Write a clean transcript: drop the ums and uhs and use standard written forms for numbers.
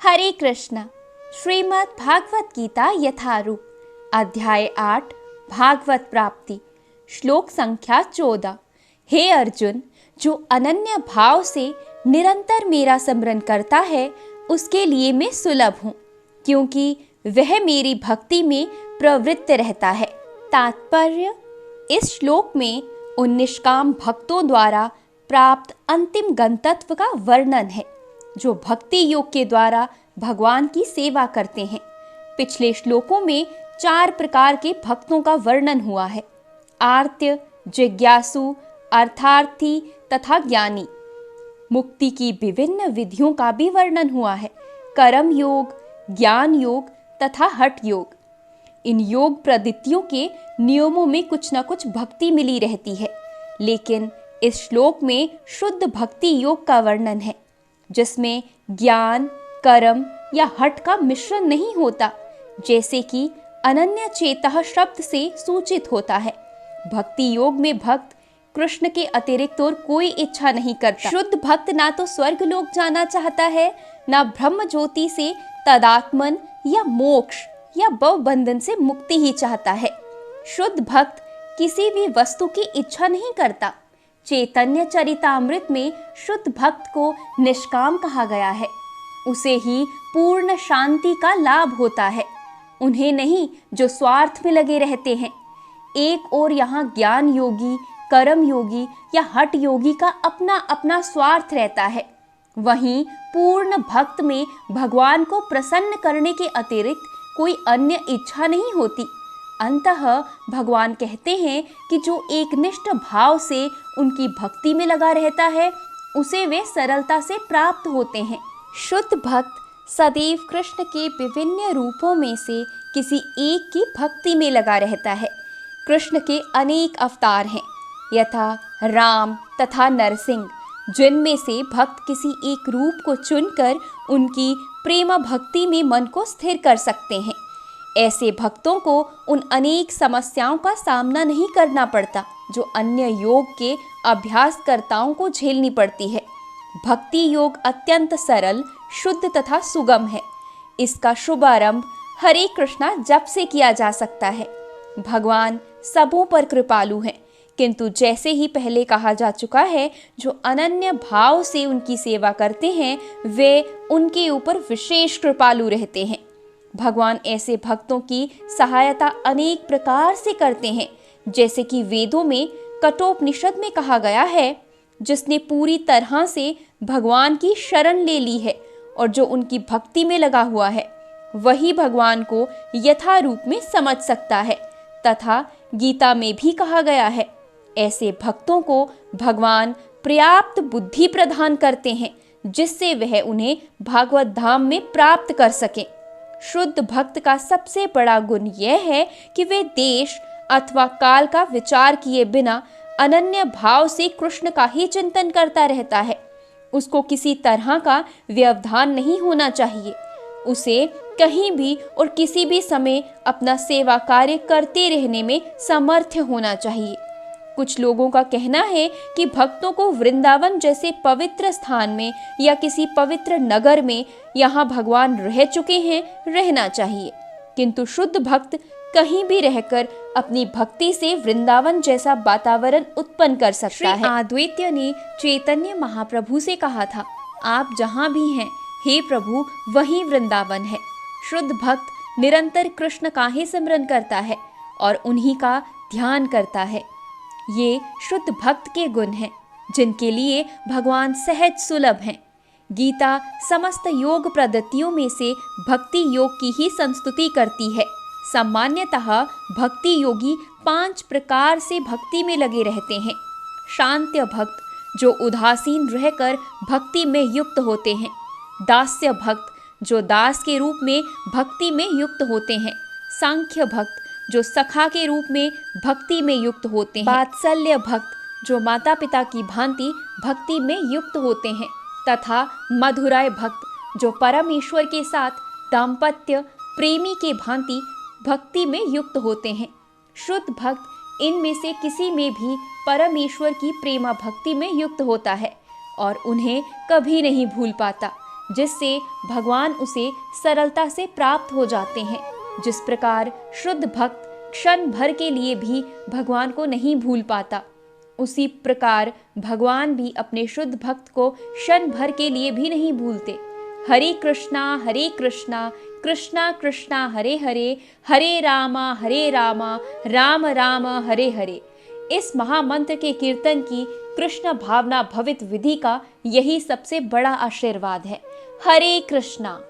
हरे कृष्णा। श्रीमद् भागवत गीता यथारूप, अध्याय 8, भागवत प्राप्ति, श्लोक संख्या 14। हे अर्जुन, जो अनन्य भाव से निरंतर मेरा स्मरण करता है उसके लिए मैं सुलभ हूँ, क्योंकि वह मेरी भक्ति में प्रवृत्त रहता है। तात्पर्य: इस श्लोक में उन निष्काम भक्तों द्वारा प्राप्त अंतिम गंतव्य का वर्णन है जो भक्ति योग के द्वारा भगवान की सेवा करते हैं। पिछले श्लोकों में 4 प्रकार के भक्तों का वर्णन हुआ है: आर्त्य, जिज्ञासु, अर्थार्थी तथा ज्ञानी। मुक्ति की विभिन्न विधियों का भी वर्णन हुआ है: कर्म योग, ज्ञान योग तथा हठ योग। इन योग प्रवृत्तियों के नियमों में कुछ न कुछ भक्ति मिली रहती है, लेकिन इस श्लोक में शुद्ध भक्ति योग का वर्णन है जिसमें ज्ञान, कर्म या हठ का मिश्रण नहीं होता, जैसे कि अनन्य चेतः शब्द से सूचित होता है। भक्ति योग में भक्त कृष्ण के अतिरिक्त और कोई इच्छा नहीं करता। शुद्ध भक्त ना तो स्वर्ग लोक जाना चाहता है, ना ब्रह्म ज्योति से तदात्मन या मोक्ष या भव बंधन से मुक्ति ही चाहता है। शुद्ध भक्त किसी भी वस्तु की इच्छा नहीं करता। चैतन्य चरितामृत में शुद्ध भक्त को निष्काम कहा गया है। उसे ही पूर्ण शांति का लाभ होता है, उन्हें नहीं जो स्वार्थ में लगे रहते हैं। एक और यहाँ ज्ञान योगी, कर्म योगी या हठ योगी का अपना अपना स्वार्थ रहता है, वहीं पूर्ण भक्त में भगवान को प्रसन्न करने के अतिरिक्त कोई अन्य इच्छा नहीं होती। अंततः भगवान कहते हैं कि जो एकनिष्ठ भाव से उनकी भक्ति में लगा रहता है उसे वे सरलता से प्राप्त होते हैं। शुद्ध भक्त सदैव कृष्ण के विभिन्न रूपों में से किसी एक की भक्ति में लगा रहता है। कृष्ण के अनेक अवतार हैं, यथा राम तथा नरसिंह, जिनमें से भक्त किसी एक रूप को चुनकर उनकी प्रेम भक्ति में मन को स्थिर कर सकते हैं। ऐसे भक्तों को उन अनेक समस्याओं का सामना नहीं करना पड़ता जो अन्य योग के अभ्यासकर्ताओं को झेलनी पड़ती है। भक्ति योग अत्यंत सरल, शुद्ध तथा सुगम है। इसका शुभारंभ हरे कृष्णा जप से किया जा सकता है। भगवान सबों पर कृपालु हैं, किंतु जैसे ही पहले कहा जा चुका है, जो अनन्य भाव से उनकी सेवा करते हैं वे उनके ऊपर विशेष कृपालु रहते हैं। भगवान ऐसे भक्तों की सहायता अनेक प्रकार से करते हैं, जैसे कि वेदों में कठोपनिषद में कहा गया है, जिसने पूरी तरह से भगवान की शरण ले ली है और जो उनकी भक्ति में लगा हुआ है वही भगवान को यथा रूप में समझ सकता है। तथा गीता में भी कहा गया है, ऐसे भक्तों को भगवान पर्याप्त बुद्धि प्रदान करते हैं जिससे वह उन्हें भागवत धाम में प्राप्त कर सकें। शुद्ध भक्त का सबसे बड़ा गुण यह है कि वे देश अथवा काल का विचार किए बिना अनन्य भाव से कृष्ण का ही चिंतन करता रहता है। उसको किसी तरह का व्यवधान नहीं होना चाहिए। उसे कहीं भी और किसी भी समय अपना सेवा कार्य करते रहने में सामर्थ्य होना चाहिए। कुछ लोगों का कहना है कि भक्तों को वृंदावन जैसे पवित्र स्थान में या किसी पवित्र नगर में, यहाँ भगवान रह चुके हैं, रहना चाहिए, किंतु शुद्ध भक्त कहीं भी रहकर अपनी भक्ति से वृंदावन जैसा वातावरण उत्पन्न कर सकता है। अद्वैत ने चैतन्य महाप्रभु से कहा था, आप जहाँ भी हैं हे प्रभु वही वृंदावन है। शुद्ध भक्त निरंतर कृष्ण का ही स्मरण करता है और उन्हीं का ध्यान करता है। ये शुद्ध भक्त के गुण हैं जिनके लिए भगवान सहज सुलभ हैं। गीता समस्त योग पद्धतियों में से भक्ति योग की ही संस्तुति करती है। सामान्यतः भक्ति योगी 5 प्रकार से भक्ति में लगे रहते हैं। शांत्य भक्त, जो उदासीन रहकर भक्ति में युक्त होते हैं। दास्य भक्त, जो दास के रूप में भक्ति में युक्त होते हैं। सांख्य भक्त, जो सखा के रूप में भक्ति में युक्त होते हैं। वात्सल्य भक्त, जो माता पिता की भांति भक्ति में युक्त होते हैं। तथा मधुराय भक्त, जो परमेश्वर के साथ दाम्पत्य प्रेमी के भांति भक्ति में युक्त होते हैं। शुद्ध भक्त इनमें से किसी में भी परमेश्वर की प्रेमा भक्ति में युक्त होता है और उन्हें कभी नहीं भूल पाता, जिससे भगवान उसे सरलता से प्राप्त हो जाते हैं। जिस प्रकार शुद्ध भक्त क्षण भर के लिए भी भगवान को नहीं भूल पाता, उसी प्रकार भगवान भी अपने शुद्ध भक्त को क्षण भर के लिए भी नहीं भूलते। हरे कृष्णा कृष्णा कृष्णा हरे हरे, हरे रामा राम राम हरे हरे। इस महामंत्र के कीर्तन की कृष्ण भावना भवित विधि का यही सबसे बड़ा आशीर्वाद है। हरे कृष्णा।